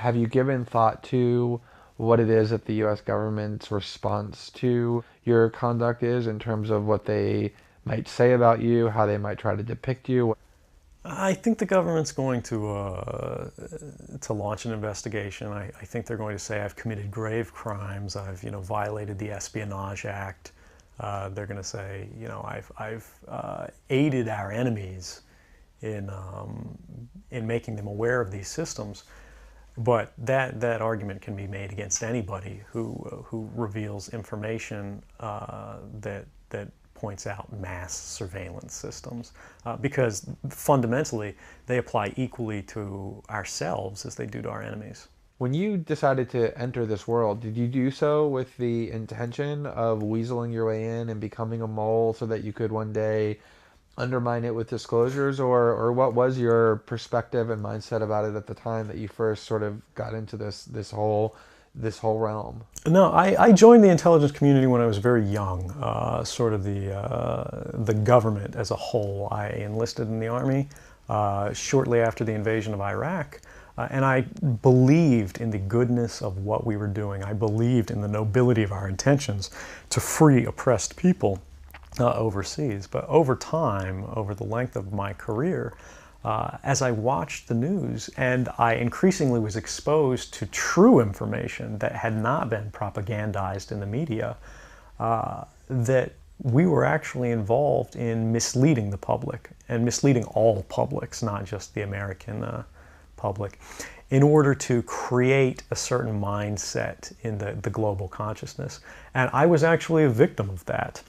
Have you given thought to what it is that the U.S. government's response to your conduct is in terms of what they might say about you, how they might try to depict you? I think the government's going to launch an investigation. I think they're going to say I've committed grave crimes. I've violated the Espionage Act. They're going to say I've aided our enemies in making them aware of these systems. But that argument can be made against anybody who reveals information that points out mass surveillance systems, because fundamentally they apply equally to ourselves as they do to our enemies. When you decided to enter this world, did you do so with the intention of weaseling your way in and becoming a mole so that you could one day undermine it with disclosures, or what was your perspective and mindset about it at the time that you first sort of got into this whole realm? No, I joined the intelligence community when I was very young, sort of the government as a whole. I enlisted in the Army shortly after the invasion of Iraq, and I believed in the goodness of what we were doing. I believed in the nobility of our intentions to free oppressed people overseas. But over time, over the length of my career, as I watched the news and I increasingly was exposed to true information that had not been propagandized in the media, that we were actually involved in misleading the public and misleading all publics, not just the American public, in order to create a certain mindset in the global consciousness. And I was actually a victim of that.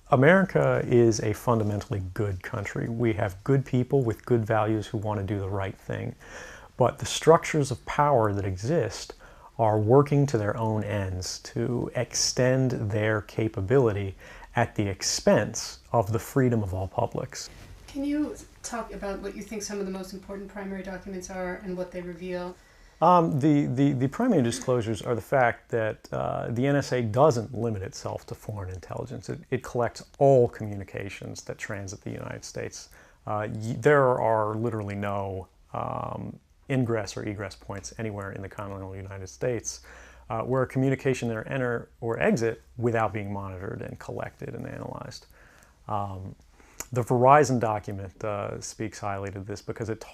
America is a fundamentally good country. We have good people with good values who want to do the right thing. But the structures of power that exist are working to their own ends to extend their capability at the expense of the freedom of all publics. Can you talk about what you think some of the most important primary documents are and what they reveal? The primary disclosures are the fact that the NSA doesn't limit itself to foreign intelligence. It collects all communications that transit the United States. There are literally no ingress or egress points anywhere in the continental United States where a communication can enter or exit without being monitored and collected and analyzed. The Verizon document speaks highly to this because it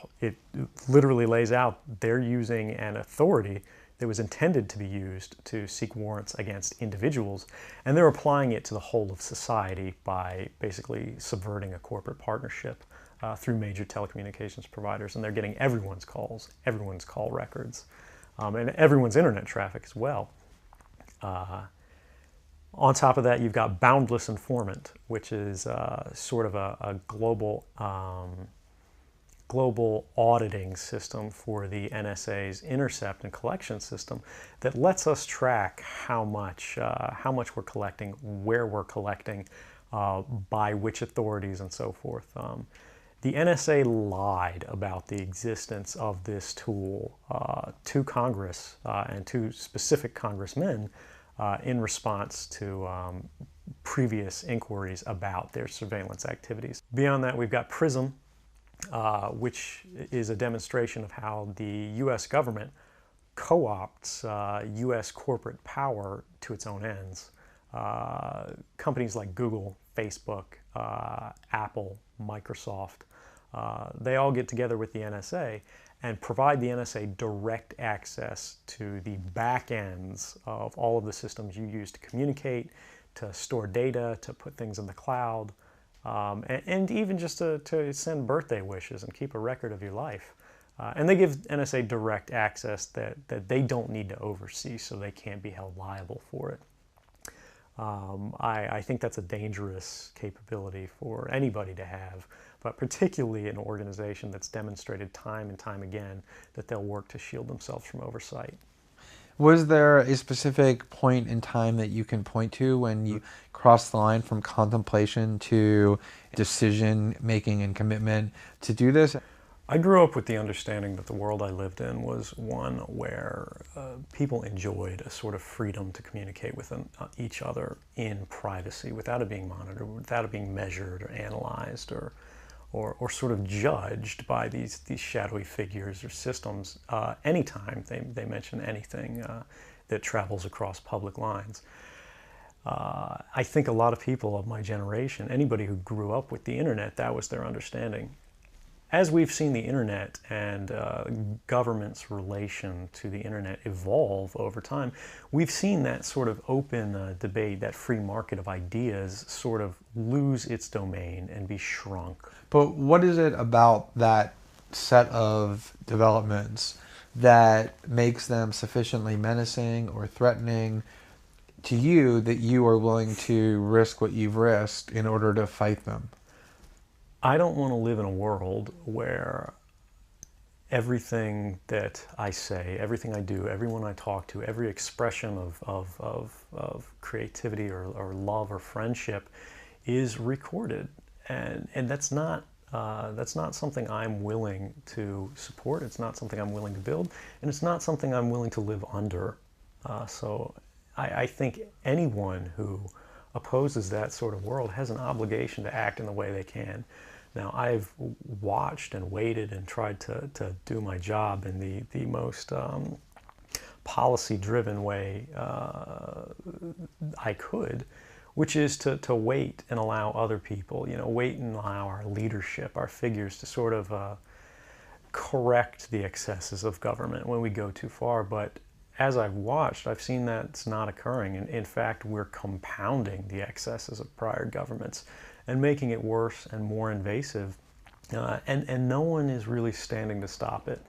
literally lays out they're using an authority that was intended to be used to seek warrants against individuals, and they're applying it to the whole of society by basically subverting a corporate partnership through major telecommunications providers, and they're getting everyone's calls, everyone's call records, and everyone's internet traffic as well. On top of that, you've got Boundless Informant, which is sort of a global auditing system for the NSA's intercept and collection system that lets us track how much we're collecting, where we're collecting, by which authorities, and so forth. The NSA lied about the existence of this tool to Congress and to specific congressmen in response to previous inquiries about their surveillance activities. Beyond that, we've got PRISM, which is a demonstration of how the U.S. government co-opts U.S. corporate power to its own ends. Companies like Google, Facebook, Apple, Microsoft, they all get together with the NSA and provide the NSA direct access to the back ends of all of the systems you use to communicate, to store data, to put things in the cloud, and even just to send birthday wishes and keep a record of your life. And they give NSA direct access that they don't need to oversee, so they can't be held liable for it. I think that's a dangerous capability for anybody to have, but particularly an organization that's demonstrated time and time again that they'll work to shield themselves from oversight. Was there a specific point in time that you can point to when you crossed the line from contemplation to decision making and commitment to do this? I grew up with the understanding that the world I lived in was one where people enjoyed a sort of freedom to communicate with each other in privacy without it being monitored, without it being measured or analyzed or or sort of judged by these shadowy figures or systems anytime they mention anything that travels across public lines. I think a lot of people of my generation, anybody who grew up with the internet, that was their understanding. As we've seen the internet and government's relation to the internet evolve over time, we've seen that sort of open debate, that free market of ideas, sort of lose its domain and be shrunk. But what is it about that set of developments that makes them sufficiently menacing or threatening to you that you are willing to risk what you've risked in order to fight them? I don't want to live in a world where everything that I say, everything I do, everyone I talk to, every expression of creativity or love or friendship is recorded. And that's not something I'm willing to support. It's not something I'm willing to build. And it's not something I'm willing to live under. So I think anyone who opposes that sort of world has an obligation to act in the way they can. Now, I've watched and waited and tried to do my job in the most policy-driven way I could, which is to wait and allow other people, wait and allow our leadership, our figures to sort of correct the excesses of government when we go too far. But as I've watched, I've seen that it's not occurring. And in fact, we're compounding the excesses of prior governments and making it worse and more invasive. And no one is really standing to stop it.